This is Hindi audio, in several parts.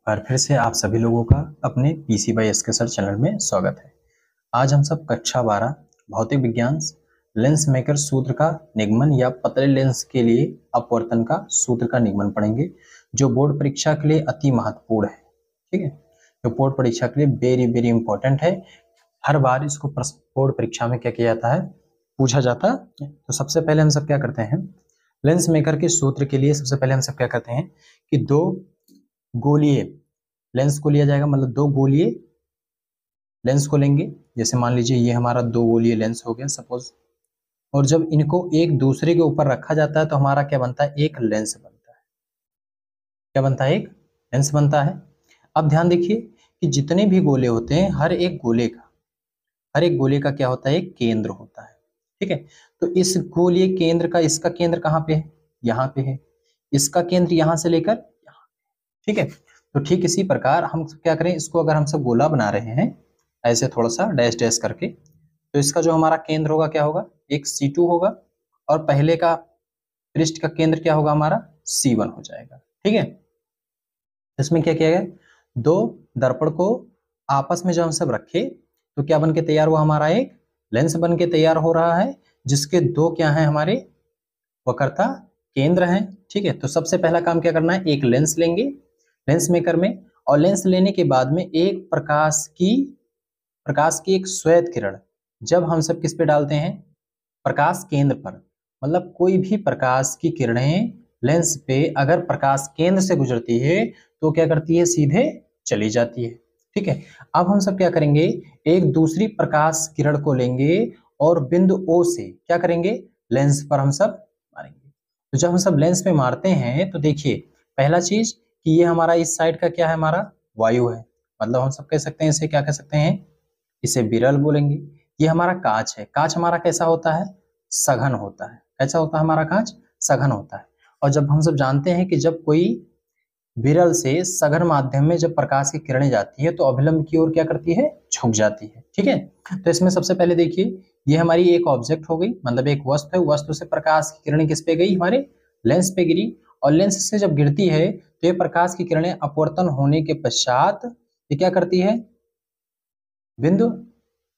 बार फिर से आप सभी लोगों का अपने PC by SK sir channel में स्वागत है। आज हम सब कक्षा 12 भौतिक विज्ञान लेंस मेकर सूत्र का निगमन या पतले लेंस के लिए अपवर्तन का सूत्र का निगमन पढ़ेंगे, जो बोर्ड परीक्षा के लिए अति महत्वपूर्ण है। ठीक है, जो बोर्ड परीक्षा के लिए वेरी वेरी इंपॉर्टेंट है। हर बार इसको बोर्ड परीक्षा में क्या किया जाता है, पूछा जाता है। तो सबसे पहले हम सब क्या करते हैं, लेंस मेकर के सूत्र के लिए सबसे पहले हम सब क्या करते हैं कि दो गोलीय लेंस को लिया जाएगा, मतलब दो गोलीय लेंस को लेंगे। जैसे मान लीजिए ये हमारा दो गोलीय लेंस हो गया सपोज, और जब इनको एक दूसरे के ऊपर रखा जाता है तो हमारा क्या बनता है, एक लेंस बनता है। क्या बनता है, एक लेंस बनता है। अब ध्यान देखिए कि जितने भी गोले होते हैं, हर एक गोले का क्या होता है, एक केंद्र होता है। ठीक है, तो इस गोलीय केंद्र का, इसका केंद्र कहाँ पे है, यहाँ पे है। इसका केंद्र यहाँ से लेकर यहाँ। ठीक है, तो ठीक इसी प्रकार हम क्या करें, इसको अगर हम सब गोला बना रहे हैं ऐसे थोड़ा सा डैश डैश करके, तो इसका जो हमारा केंद्र होगा क्या होगा, एक C2 होगा, और पहले का पृष्ठ का केंद्र क्या होगा, हमारा C1 हो जाएगा। ठीक है, इसमें क्या किया गया, दो दर्पण को आपस में जब हम सब रखे तो क्या बन के तैयार हुआ, हमारा एक लेंस बन के तैयार हो रहा है, जिसके दो क्या है, हमारे वक्रता केंद्र हैं। ठीक है, तो सबसे पहला काम क्या करना है, एक लेंस लेंगे लेंस मेकर में, और लेंस लेने के बाद में एक प्रकाश की एक श्वेत किरण जब हम सब किस पे डालते हैं, प्रकाश केंद्र पर, मतलब कोई भी प्रकाश की किरणें लेंस पे अगर प्रकाश केंद्र से गुजरती है तो क्या करती है, सीधे चली जाती है। ठीक है, अब हम सब क्या करेंगे, एक दूसरी प्रकाश किरण को लेंगे और बिंदु O से क्या करेंगे, लेंस पर हम सब मारेंगे। तो जब हम सब लेंस पे मारते हैं तो देखिए पहला चीज कि ये हमारा इस साइड का क्या है, हमारा वायु है, मतलब हम सब कह सकते हैं इसे, क्या कह सकते हैं, इसे विरल बोलेंगे। ये हमारा कांच है, कांच हमारा कैसा होता है, सघन होता है। कैसा होता है हमारा कांच, सघन होता है। और जब हम सब जानते हैं कि जब कोई विरल से सघन माध्यम में जब प्रकाश की किरणें जाती है तो अभिलंब की ओर क्या करती है, झुक जाती है। ठीक है, तो इसमें सबसे पहले देखिए ये हमारी एक ऑब्जेक्ट हो गई, मतलब एक वस्तु है, वस्तु से प्रकाश की किरणें किस पे गई, हमारे लेंस पे गिरी, और लेंस से जब गिरती है तो ये प्रकाश की किरणें अपवर्तन होने के पश्चात ये क्या करती है, बिंदु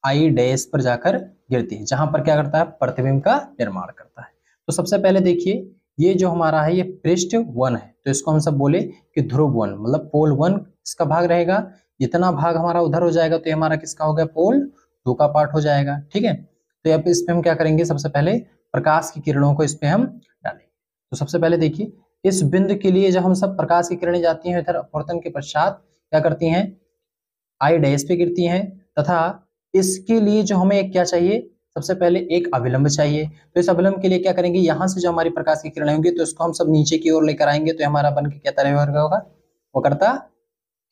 I डैश पर जाकर गिरती है, जहां पर क्या करता है, प्रतिबिंब का निर्माण करता है। तो सबसे पहले देखिए ये जो हमारा है, ये पृष्ठ 1 है, तो इसको हम सब बोले कि ध्रुव 1, मतलब पोल 1 इसका भाग रहेगा। इतना भाग हमारा उधर हो जाएगा तो ये हमारा किसका हो गया, पोल 2 का पार्ट हो जाएगा। ठीक है, तो अब इस पे हम क्या करेंगे, सबसे पहले प्रकाश की किरणों को इस पे हम डालेंगे। तो सबसे पहले देखिए इस बिंदु के लिए जब हम सब प्रकाश की किरणें जाती हैं इधर अपवर्तन के पश्चात क्या करती हैं, I डैश पे गिरती हैं, तथा इसके लिए जो हमें एक क्या चाहिए, सबसे पहले एक अभिलंब चाहिए। तो इस अभिलंब के लिए क्या करेंगे, यहाँ से जो हमारी प्रकाश की किरणें होंगी तो इसको हम सब नीचे की ओर लेकर आएंगे, तो हमारा बन के क्या तैयार होगा, वक्रता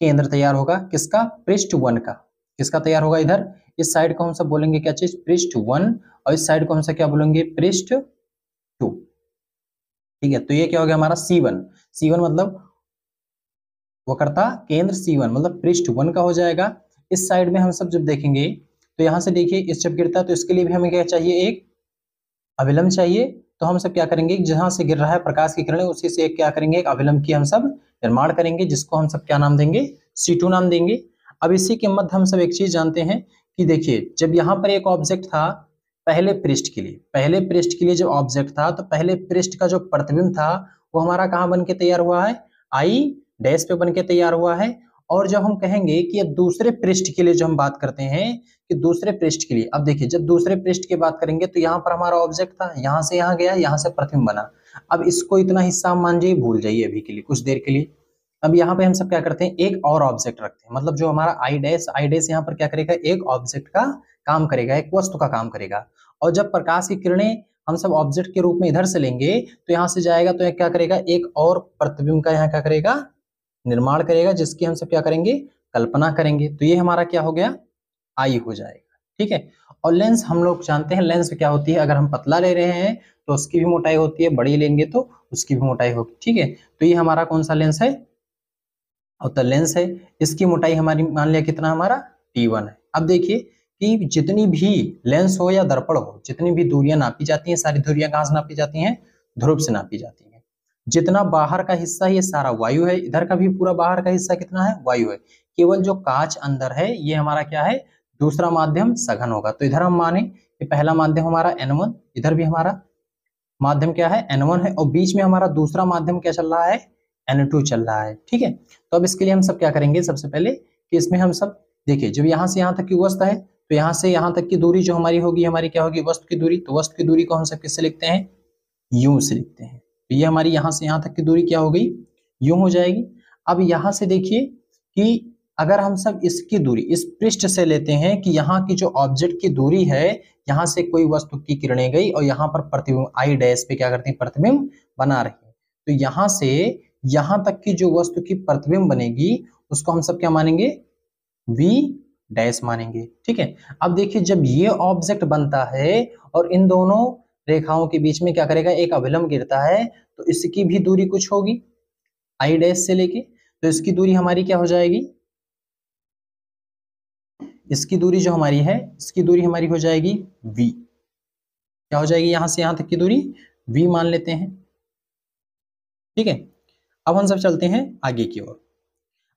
केंद्र तैयार होगा। किसका, पृष्ठ 1 का। किसका तैयार होगा, इधर इस साइड को हम सब बोलेंगे क्या चीज, पृष्ठ 1, और इस साइड को हम सब क्या बोलेंगे, पृष्ठ 2। ठीक है, तो ये क्या हो गया हमारा C1 मतलब वक्रता केंद्र C1 मतलब पृष्ठ 1 का हो जाएगा। इस साइड में हम सब जब देखेंगे तो यहाँ से देखिए इस जब गिरता है तो इसके लिए भी हमें क्या चाहिए, एक अभिलंब चाहिए। तो हम सब क्या करेंगे, जहां से गिर रहा है प्रकाश की किरणें उसी से एक क्या करेंगे, एक अभिलंब की हम सब निर्माण करेंगे, जिसको हम सब क्या नाम देंगे, C2 नाम देंगे। अब इसी के मध्य हम सब एक चीज जानते हैं कि देखिए जब यहाँ पर एक ऑब्जेक्ट था, पहले पृष्ठ के लिए जब ऑब्जेक्ट था तो पहले पृष्ठ का जो प्रतिबिंब था वो हमारा कहाँ बन के तैयार हुआ है, I डैश पे बन के तैयार हुआ है। और जब हम कहेंगे कि अब दूसरे पृष्ठ के लिए जो हम बात करते हैं कि दूसरे पृष्ठ के लिए, अब देखिए जब दूसरे पृष्ठ की बात करेंगे तो यहाँ पर हमारा ऑब्जेक्ट था, यहाँ से यहाँ गया, यहाँ से प्रतिबिंब बना। अब इसको इतना हिस्सा मान जाइए, भूल जाइए अभी के लिए, कुछ देर के लिए। अब यहाँ पे हम सब क्या करते हैं, एक और ऑब्जेक्ट रखते हैं, मतलब जो हमारा I डैश यहाँ पर क्या करेगा, एक ऑब्जेक्ट का काम करेगा, एक वस्तु का काम करेगा। और जब प्रकाश की किरणें हम सब ऑब्जेक्ट के रूप में इधर से लेंगे तो यहाँ से जाएगा तो क्या करेगा, एक और प्रतिबिंब का यहाँ क्या करेगा, निर्माण करेगा, जिसकी हम सब क्या करेंगे, कल्पना करेंगे। तो ये हमारा क्या हो गया, I हो जाएगा। ठीक है, और लेंस हम लोग जानते हैं लेंस क्या होती है, अगर हम पतला ले रहे हैं तो उसकी भी मोटाई होती है, बड़ी लेंगे तो उसकी भी मोटाई होगी। ठीक है, तो ये हमारा कौन सा लेंस है, उत्तल लेंस है। इसकी मोटाई हमारी मान लिया कितना, हमारा T1 है। अब देखिए कि जितनी भी लेंस हो या दर्पण हो, जितनी भी दूरियां नापी जाती हैं, सारी दूरियां कहाँ से नापी जाती हैं, ध्रुव से नापी जाती हैं। जितना बाहर का हिस्सा ये सारा वायु है, इधर का भी पूरा बाहर का हिस्सा कितना है, वायु है। केवल जो कांच अंदर है ये हमारा क्या है, दूसरा माध्यम सघन होगा। तो इधर हम माने कि पहला माध्यम हमारा N1, इधर भी हमारा माध्यम क्या है, N1 है, और बीच में हमारा दूसरा माध्यम क्या चल रहा है, N2 चल रहा है। ठीक है, तो अब इसके लिए हम सब क्या करेंगे, सबसे पहले कि इसमें हम सब देखिए, जब यहाँ से यहाँ तक की वस्तु है तो यहाँ से यहाँ तक की दूरी जो हमारी होगी, हमारी क्या होगी, वस्तु की दूरी। तो वस्तु की दूरी को हम सब किससे लिखते हैं, यूं से लिखते हैं। तो ये हमारी यहाँ से यहाँ तक की दूरी क्या हो गई, यूं हो जाएगी। अब यहाँ से देखिए कि अगर हम सब इसकी दूरी इस पृष्ठ से लेते हैं कि यहाँ की जो ऑब्जेक्ट की दूरी है, यहाँ से कोई वस्तु की किरणें गई और यहाँ पर प्रतिबिंब आई डैश पे क्या करती है, प्रतिबिंब बना रही है। तो यहाँ से यहाँ तक की जो वस्तु की प्रतिबिंब बनेगी उसको हम सब क्या मानेंगे, v डैश मानेंगे। ठीक है, अब देखिए जब ये ऑब्जेक्ट बनता है और इन दोनों रेखाओं के बीच में क्या करेगा, एक अभिलंब गिरता है, तो इसकी भी दूरी कुछ होगी आई डैश से लेके। तो इसकी दूरी हमारी क्या हो जाएगी, इसकी दूरी जो हमारी है, इसकी दूरी हमारी हो जाएगी v। क्या हो जाएगी, यहां से यहां तक की दूरी v मान लेते हैं। ठीक है, अब हम सब चलते हैं आगे की ओर।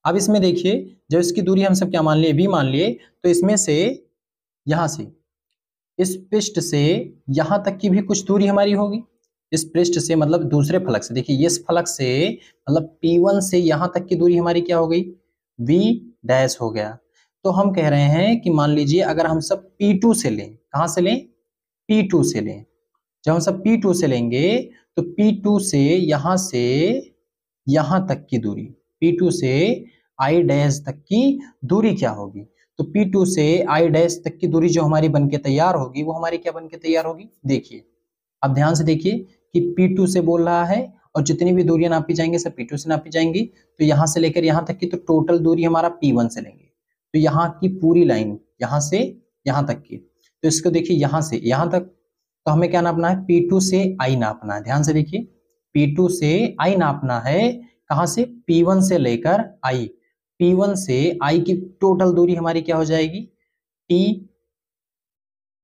अब इसमें देखिए जब इसकी दूरी हम सब क्या मान लिए, v मान लिए, तो इसमें से यहां से इस पृष्ठ से यहां तक की भी कुछ दूरी हमारी होगी। इस पृष्ठ से मतलब दूसरे फलक से, देखिए इस फलक से मतलब P1 से यहां तक की दूरी हमारी क्या हो गई, v डैश हो गया। तो हम कह रहे हैं कि मान लीजिए अगर हम सब P2 से लें, कहां से लें, P2 से लें। जब हम सब P2 से लेंगे तो P2 से यहां तक की दूरी, P2 से I डैश तक की दूरी क्या होगी, तो P2 से I डैश तक की दूरी जो हमारी बनके तैयार होगी वो हमारी क्या बनके तैयार होगी, देखिए अब ध्यान से देखिए कि P2 से बोल रहा है और जितनी भी दूरियां नापी जाएंगी सब P2 से नापी जाएंगी। तो यहां से लेकर यहां तक की तो टोटल दूरी हमारा P1 से लेंगे। तो यहाँ की पूरी लाइन यहां से यहां तक की, तो इसको देखिए यहां से यहां तक तो हमें क्या नापना है, P2 से I नापना है। ध्यान से देखिए P2 से I नापना है, कहां से, P1 से लेकर I। P1 से I की टोटल दूरी हमारी क्या हो जाएगी, T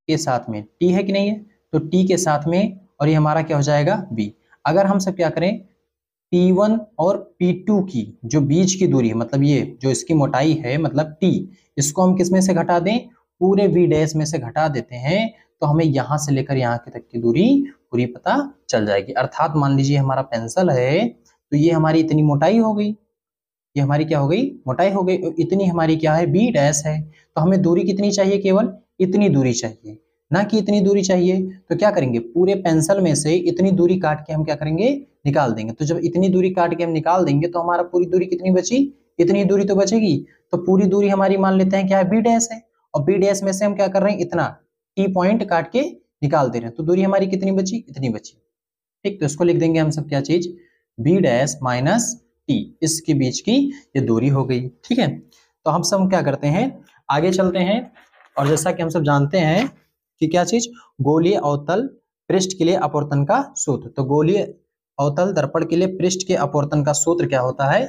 के साथ में, T है कि नहीं है, तो T के साथ में, और ये हमारा क्या हो जाएगा B। अगर हम सब क्या करें, P1 और P2 की जो बीच की दूरी है, मतलब ये जो इसकी मोटाई है मतलब T, इसको हम किस में से घटा दें, पूरे V डैश में से घटा देते हैं, तो हमें यहां से लेकर यहाँ के तक की दूरी पूरी पता चल जाएगी। अर्थात मान लीजिए हमारा पेंसिल है तो ये हमारी इतनी मोटाई हो गई, ये हमारी क्या हो गई, मोटाई हो गई, और इतनी हमारी क्या है, बी डैश है। तो हमें दूरी कितनी चाहिए, केवल इतनी दूरी चाहिए, ना कि इतनी दूरी चाहिए। तो क्या करेंगे, पूरे पेंसिल में से इतनी दूरी काट के हम क्या करेंगे, निकाल देंगे। तो जब इतनी दूरी काट के हम निकाल देंगे तो हमारा पूरी दूरी कितनी बची, इतनी दूरी तो बचेगी। तो पूरी दूरी हमारी मान लेते हैं क्या है, बी डैश है, और बी डैश में से हम क्या कर रहे हैं, इतना टी पॉइंट काट के निकाल दे रहे हैं। तो दूरी हमारी कितनी बची, इतनी बची। ठीक, तो इसको लिख देंगे हम सब क्या चीज, बी डैश माइनस टी, इसके बीच की ये दूरी हो गई। ठीक है, तो हम सब क्या करते हैं, आगे चलते हैं। और जैसा कि हम सब जानते हैं कि क्या चीज, गोलीय अवतल पृष्ठ के लिए अपवर्तन का सूत्र। तो गोलीय अवतल दर्पण के लिए पृष्ठ के अपवर्तन का सूत्र क्या होता है,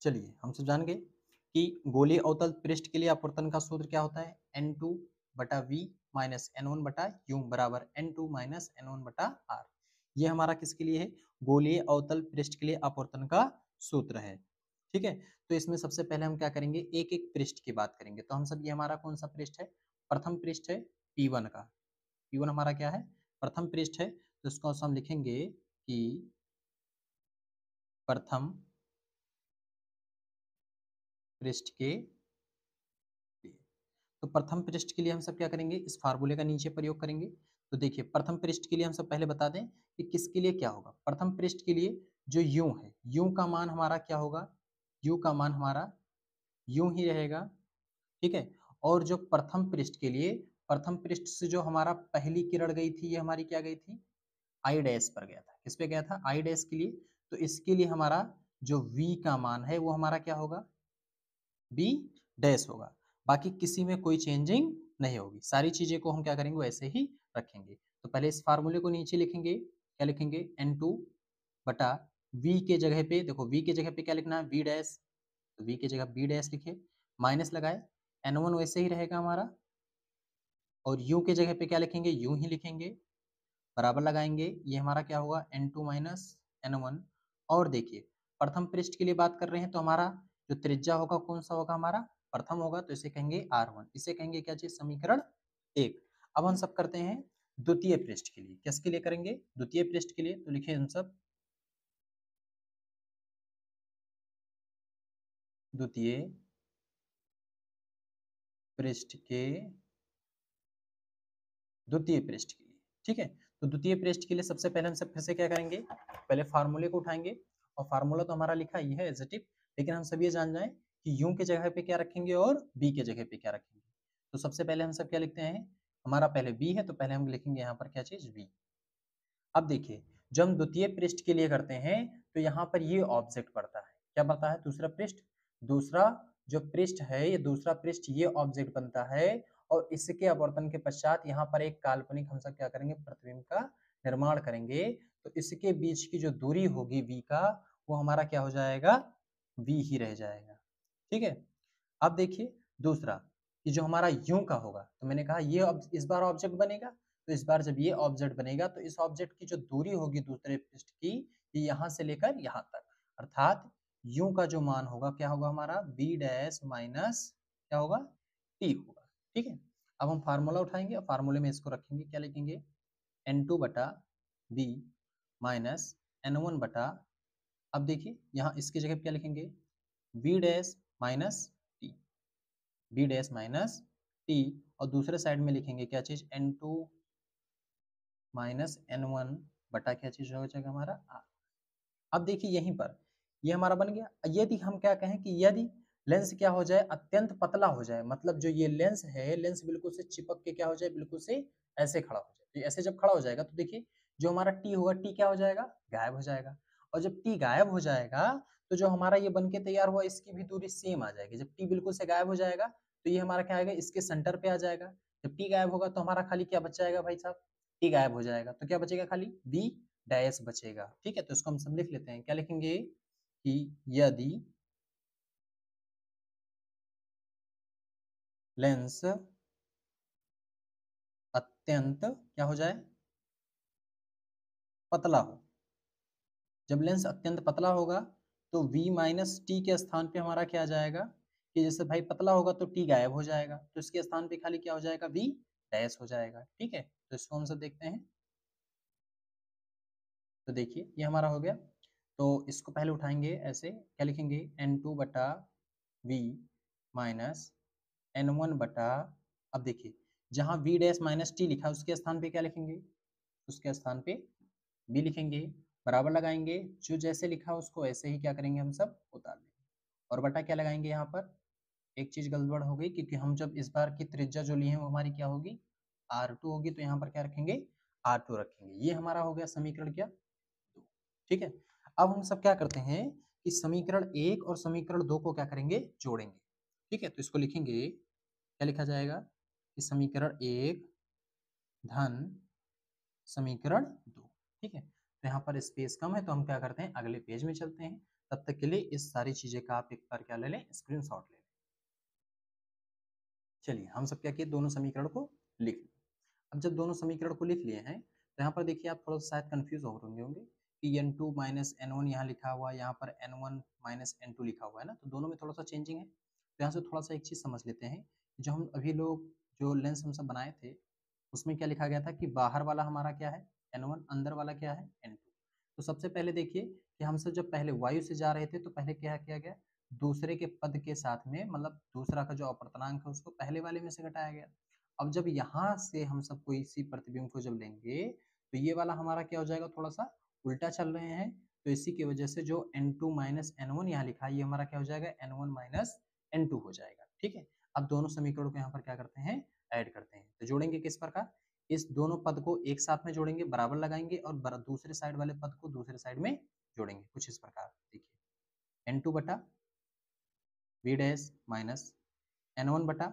चलिए हम सब जान गए कि गोलीय अवतल पृष्ठ के लिए अपवर्तन का सूत्र क्या होता है, N2 बटा V माइनस N1 बटा U बराबर N2 माइनस N1 बटा R। ये हमारा किसके लिए है, गोलीय अवतल पृष्ठ के लिए अपवर्तन का सूत्र है। ठीक है, तो इसमें सबसे पहले हम क्या करेंगे, एक एक पृष्ठ की बात करेंगे। तो हम सब, ये हमारा कौन सा पृष्ठ है, प्रथम पृष्ठ है P1 का। P1 हमारा क्या है, प्रथम पृष्ठ है। तो इसको हम लिखेंगे कि प्रथम पृष्ठ के लिए। तो प्रथम पृष्ठ के लिए हम सब क्या करेंगे, इस फार्मूले का नीचे प्रयोग करेंगे। तो देखिए प्रथम पृष्ठ के लिए हम सब पहले बता दें कि किसके लिए क्या होगा। प्रथम पृष्ठ के लिए जो u है, u का मान हमारा क्या होगा, u का मान हमारा यूं ही रहेगा। ठीक है, और जो प्रथम पृष्ठ के लिए, प्रथम पृष्ठ से जो हमारा पहली किरण गई थी, ये हमारी क्या गई थी, आई डैश पर गया था। किस पे गया था, आई डैश के लिए। तो इसके लिए हमारा जो v का मान है वो हमारा क्या होगा, बी डैश होगा। बाकी किसी में कोई चेंजिंग नहीं होगी, सारी चीजें को हम क्या करेंगे, वैसे ही रखेंगे। तो पहले इस फार्मूले को नीचे लिखेंगे, क्या लिखेंगे, N2 बटा V के जगह पे, देखो V के जगह पे क्या लिखना है, V डैश, तो V की जगह B डैश लिखे, माइनस लगाए, N1 वैसे ही रहेगा हमारा, और U के जगह पे क्या लिखेंगे, U ही लिखेंगे, बराबर लगाएंगे, ये हमारा क्या होगा, N2 माइनस n1। और देखिए प्रथम पृष्ठ के लिए बात कर रहे हैं तो हमारा जो त्रिज्या होगा कौन सा होगा, हमारा प्रथम होगा, तो इसे कहेंगे r1। इसे कहेंगे क्या चीज, समीकरण 1। अब हम सब करते हैं द्वितीय पृष्ठ के लिए। किसके लिए करेंगे, द्वितीय पृष्ठ के लिए। तो लिखिए हम सब द्वितीय पृष्ठ के द्वितीय पृष्ठ के लिए। ठीक है, तो द्वितीय पृष्ठ के लिए सबसे पहले हम सब फिर से क्या करेंगे, पहले फार्मूले को उठाएंगे। और फार्मूला तो हमारा लिखा ही है एज इट इज, लेकिन हम सब ये जान जाए कि यू के जगह पे क्या रखेंगे और बी के जगह पे क्या रखेंगे। तो सबसे पहले हम सब क्या लिखते हैं, हमारा पहले बी है तो पहले हम लिखेंगे यहाँ पर क्या चीज, बी। अब देखिए जब हम द्वितीय पृष्ठ के लिए करते हैं तो यहाँ पर ये ऑब्जेक्ट पड़ता है, क्या पड़ता है, दूसरा पृष्ठ। दूसरा जो पृष्ठ है, ये दूसरा पृष्ठ ये ऑब्जेक्ट बनता है। और इसके अपवर्तन के पश्चात यहाँ पर एक काल्पनिक हम सब क्या करेंगे, प्रतिबिंब का निर्माण करेंगे। तो इसके बीच की जो दूरी होगी v का, वो हमारा क्या हो जाएगा, v ही रह जाएगा। ठीक है, अब देखिए दूसरा कि जो हमारा यूं का होगा, तो मैंने कहा ये इस बार ऑब्जेक्ट बनेगा। तो इस बार जब ये ऑब्जेक्ट बनेगा तो इस ऑब्जेक्ट की जो दूरी होगी दूसरे पृष्ठ की, ये यहां से लेकर यहां तक, अर्थात यूं का जो मान होगा क्या होगा हमारा, बी डैश माइनस क्या होगा, टी होगा। ठीक है, अब हम फार्मूला उठाएंगे और फार्मूले में इसको रखेंगे, क्या लिखेंगे, n2 बटा बी माइनस n1 बटा, अब देखिए यहाँ इसकी जगह पे क्या लिखेंगे, B dash minus T, B dash minus T. और दूसरे साइड में लिखेंगे क्या चीज, n2 माइनस n1 बटा क्या चीज हो जाएगा हमारा r। अब देखिए यहीं पर ये हमारा बन गया। यदि हम क्या कहें कि यदि लेंस क्या हो जाए, अत्यंत पतला हो जाए, मतलब जो ये लेंस है, लेंस बिल्कुल से चिपक के क्या हो जाए, बिल्कुल से ऐसे खड़ा हो जाए। तो ऐसे जब खड़ा हो जाएगा तो देखिए जो हमारा टी होगा, टी क्या हो जाएगा, गायब हो जाएगा। और जब टी गायब हो जाएगा तो जो हमारा ये बन के तैयार हुआ इसकी भी दूरी सेम आ जाएगी। जब टी बिल्कुल से गायब हो जाएगा तो ये हमारा क्या आएगा, इसके सेंटर पे आ जाएगा। जब टी गायब होगा तो हमारा खाली क्या बच जाएगा भाई साहब, टी गायब हो जाएगा तो क्या बचेगा, खाली बी डैश बचेगा। ठीक है, तो इसको हम सब लिख लेते हैं, क्या लिखेंगे कि यदि लेंस अत्यंत क्या हो जाए, पतला हो। जब लेंस अत्यंत पतला होगा तो v माइनस टी के स्थान पे हमारा क्या आ जाएगा, कि जैसे भाई पतला होगा तो t गायब हो जाएगा, तो इसके स्थान पे खाली क्या हो जाएगा, v डैश हो जाएगा। ठीक है, तो इसको हम सब देखते हैं। तो देखिए ये हमारा हो गया। तो इसको पहले उठाएंगे ऐसे, क्या लिखेंगे, n2 बटा v माइनस n1 बटा, अब देखिए जहां v डैश माइनस टी लिखा है उसके स्थान पे क्या लिखेंगे, उसके स्थान पे b लिखेंगे, बराबर लगाएंगे, जो जैसे लिखा है उसको ऐसे ही क्या करेंगे, हम सब उतार देंगे। और बटा क्या लगाएंगे, यहाँ पर एक चीज गड़बड़ हो गई, क्योंकि हम जब इस बार की त्रिज्या जो ली है वो हमारी क्या होगी, r2 होगी, तो यहाँ पर क्या रखेंगे, r2 रखेंगे। ये हमारा हो गया समीकरण क्या, 2। ठीक है, अब हम सब क्या करते हैं कि समीकरण 1 और समीकरण 2 को क्या करेंगे, जोड़ेंगे। ठीक है, तो इसको लिखेंगे, क्या लिखा जाएगा कि समीकरण 1 धन समीकरण 2। ठीक है, तो यहाँ पर स्पेस कम है तो हम क्या करते हैं, अगले पेज में चलते हैं। तब तक के लिए इस सारी चीजें का आप एक बार क्या ले लें, स्क्रीनशॉट ले लें। चलिए हम सब क्या किए, दोनों समीकरण को लिख लें। अब जब दोनों समीकरण को लिख लिए हैं तो यहाँ पर देखिए आप थोड़ा सा शायद कंफ्यूज हो रहे होंगे कि n2 माइनस n1 यहाँ लिखा हुआ है, यहाँ पर n1 माइनस n2 लिखा हुआ है ना, तो दोनों में थोड़ा सा चेंजिंग है। तो यहाँ से थोड़ा सा एक चीज़ समझ लेते हैं, जो हम अभी लोग जो लेंस हम सब बनाए थे उसमें क्या लिखा गया था कि बाहर वाला हमारा क्या है, n1, अंदर वाला क्या है, n2। तो सबसे पहले देखिए कि हम सब जब पहले वायु से जा रहे थे तो पहले क्या किया गया, दूसरे के पद के साथ में, मतलब दूसरा का जो अपवर्तनांक है उसको पहले वाले में से घटाया गया। अब जब यहाँ से हम सब कोई इसी प्रतिबिंब को जब लेंगे तो ये वाला हमारा क्या हो जाएगा, थोड़ा सा उल्टा चल रहे हैं। तो इसी की वजह से जो n2 माइनस n1 यहाँ लिखा है ये हमारा क्या हो जाएगा, n1 माइनस n2 हो जाएगा। ठीक है, अब दोनों समीकरणों को यहाँ पर क्या करते हैं, ऐड करते हैं। तो जोड़ेंगे किस प्रकार, इस दोनों पद को एक साथ में जोड़ेंगे, बराबर लगाएंगे, और दूसरे साइड वाले पद को दूसरे साइड में जोड़ेंगे कुछ इस प्रकार। देखिए n2 बटा v डैश माइनस n1 बटा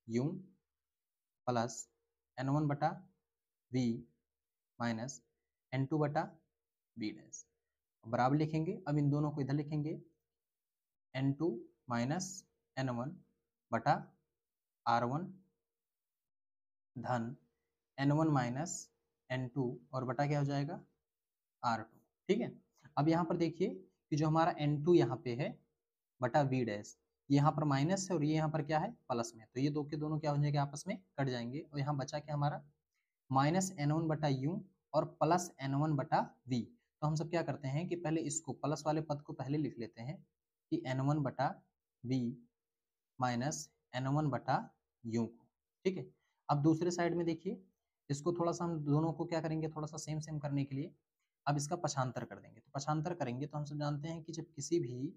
u प्लस n1 बटा v माइनस n2 बटा v डैश, बराबर लिखेंगे। अब इन दोनों को इधर लिखेंगे, n2 माइनस n1 बटा r1 धन n1 माइनस n2 और बटा क्या हो जाएगा, r2। ठीक है, अब यहाँ पर देखिए कि जो हमारा N2 यहाँ पे है बटा V डैश, ये यहाँ पर माइनस है और ये यहाँ पर क्या है प्लस में, तो ये दो के दोनों क्या हो जाएंगे आपस में कट जाएंगे और यहाँ बचा क्या हमारा माइनस N1 बटा U और प्लस N1 बटा V। तो हम सब क्या करते हैं कि पहले इसको प्लस वाले पद को पहले लिख लेते हैं कि N1 बटा V माइनस N1 बटा U को, ठीक है। अब दूसरे साइड में देखिए इसको थोड़ा सा हम दोनों को क्या करेंगे थोड़ा सा सेम सेम करने के लिए अब इसका पक्षांतर कर देंगे। तो पक्षांतर करेंगे तो हम सब जानते हैं कि जब किसी भी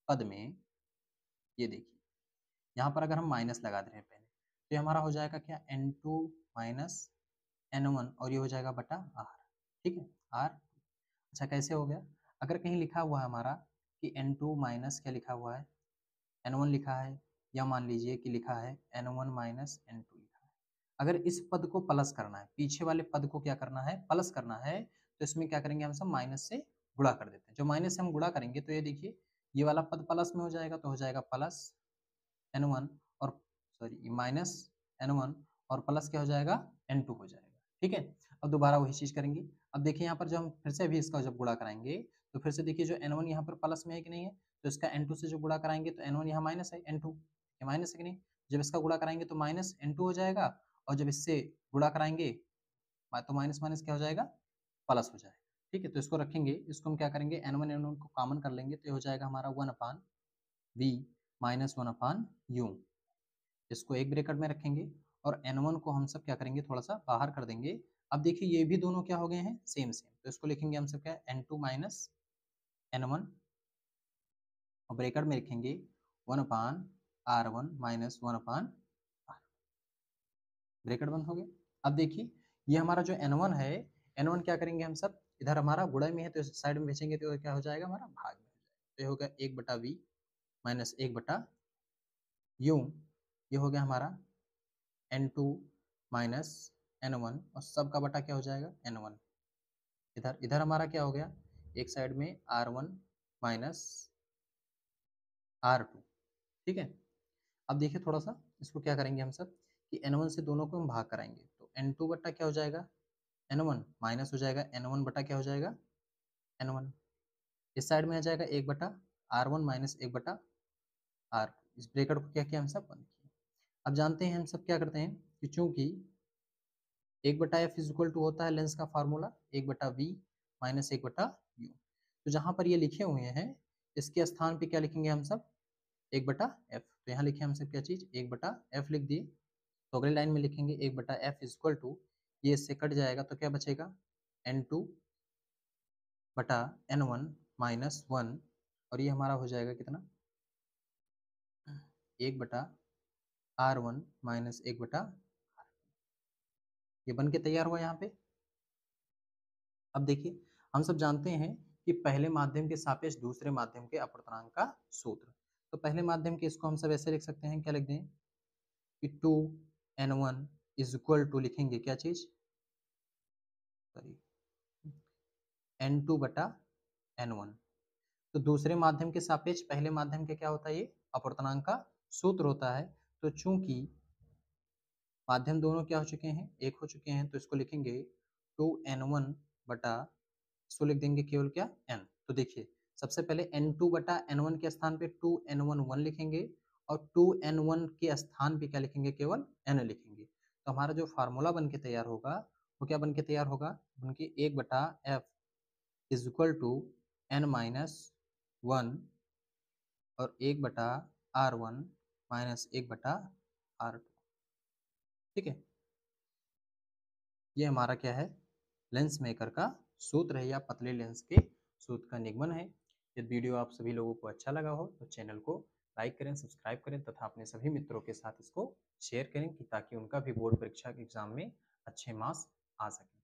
पद में ये देखिए यहाँ पर अगर हम माइनस लगा दे रहे हैं पहले तो ये हमारा हो जाएगा क्या N2 माइनस N1 और ये हो जाएगा बटा R, ठीक है R। अच्छा कैसे हो गया, अगर कहीं लिखा हुआ है हमारा कि N2 माइनस क्या लिखा हुआ है N1 लिखा है, या मान लीजिए कि लिखा है N1 माइनस N2 लिखा है, अगर इस पद को प्लस करना है पीछे वाले पद को क्या करना है प्लस करना है तो इसमें क्या करेंगे हम सब माइनस से गुणा कर देते हैं। जो माइनस से हम गुणा करेंगे तो ये देखिए ये वाला पद प्लस में हो जाएगा तो हो जाएगा प्लस N1 और सॉरी माइनस N1 और प्लस क्या हो जाएगा N2 हो जाएगा, ठीक है। अब दोबारा वही चीज करेंगे। अब देखिए यहाँ पर जब हम फिर से भी इसका जब गुणा कराएंगे तो फिर से देखिए जो N1 यहाँ पर प्लस में है कि नहीं है, तो इसका N2 से जो गुणा कराएंगे तो N1 यहाँ माइनस है N2 ये माइनस है कि नहीं, जब इसका गुणा कराएंगे तो माइनस N2 हो जाएगा और जब इससे गुणा कराएंगे तो माइनस माइनस क्या हो जाएगा प्लस हो जाएगा, ठीक है। तो इसको रखेंगे, इसको हम क्या करेंगे N1 N1 को कॉमन कर लेंगे तो ये हो जाएगा हमारा 1/V माइनस 1/U, इसको एक ब्रैकेट में रखेंगे और N1 को हम सब क्या करेंगे थोड़ा सा बाहर कर देंगे। अब देखिए ये भी दोनों क्या हो गए हैं सेम सेम, तो इसको लिखेंगे हम सब क्या N2 माइनस N1 और ब्रैकेट में लिखेंगे 1/R1 माइनस 1/R, ब्रैकेट बंद हो गया। अब देखिए ये हमारा जो N1 है N1 क्या करेंगे हम सब इधर हमारा गुणा में है तो इस साइड में भेजेंगे तो क्या हो जाएगा हमारा भाग में हो जाएगा, तो ये हो गया 1/V माइनस 1/U, ये हो गया हमारा N2 माइनस N1 और सब का बटा क्या हो जाएगा N1, इधर इधर हमारा क्या हो गया एक साइड में R1 माइनस R2, ठीक है। अब देखिए थोड़ा सा इसको क्या करेंगे हम सब कि N1 से दोनों को हम भाग कराएंगे तो N2 बटा क्या हो जाएगा N1 माइनस हो जाएगा N1 बटा क्या हो जाएगा N1, इस साइड में आ जाएगा 1/R1 माइनस 1/R2, इस ब्रैकेट को क्या किया हम सब बंद किया। अब जानते हैं हम सब क्या करते हैं कि चूंकि 1/F इज इक्वल टू होता है लेंस का फार्मूला 1/V माइनस 1/U, तो जहां पर ये लिखे हुए हैं इसके स्थान पे क्या लिखेंगे हम सब 1/F, तो यहाँ लिखे हम सब क्या चीज 1/F लिख दिए, तो अगली लाइन में लिखेंगे 1/F इज इक्वल टू ये इससे कट जाएगा तो क्या बचेगा N2 बटा N1 माइनस 1 और ये हमारा हो जाएगा कितना 1/R1 माइनस 1/R, ये बन के तैयार हुआ यहाँ पे। अब देखिए हम सब जानते हैं कि पहले माध्यम के सापेक्ष दूसरे माध्यम के अपवर्तनांक का सूत्र, तो पहले माध्यम के इसको हम सब ऐसे लिख सकते हैं क्या लिख दें कि 2N1 इज इक्वल टू लिखेंगे क्या चीज सॉरी N2 बटा N1, तो दूसरे माध्यम के सापेक्ष पहले माध्यम के क्या होता है ये अपवर्तनांक का सूत्र होता है। तो चूंकि माध्यम दोनों क्या हो चुके हैं एक हो चुके हैं तो इसको लिखेंगे 2N1 बटा इसको लिख देंगे केवल क्या n, तो देखिए सबसे पहले N2 बटा N1 के स्थान पे 2N1 1 लिखेंगे और 2N1 के स्थान पे क्या लिखेंगे केवल n लिखेंगे, तो हमारा जो फार्मूला बन के तैयार होगा वो क्या बन के तैयार होगा बन के 1/F is equal to n minus 1 और 1/R1 माइनस 1/R2, ठीक है। ये हमारा क्या है लेंस मेकर का सूत्र है या पतले लेंस के सूत्र का निगमन है। यदि वीडियो आप सभी लोगों को अच्छा लगा हो तो चैनल को लाइक करें सब्सक्राइब करें तथा अपने सभी मित्रों के साथ इसको शेयर करें कि ताकि उनका भी बोर्ड परीक्षा के एग्जाम में अच्छे मार्क्स आ सकें।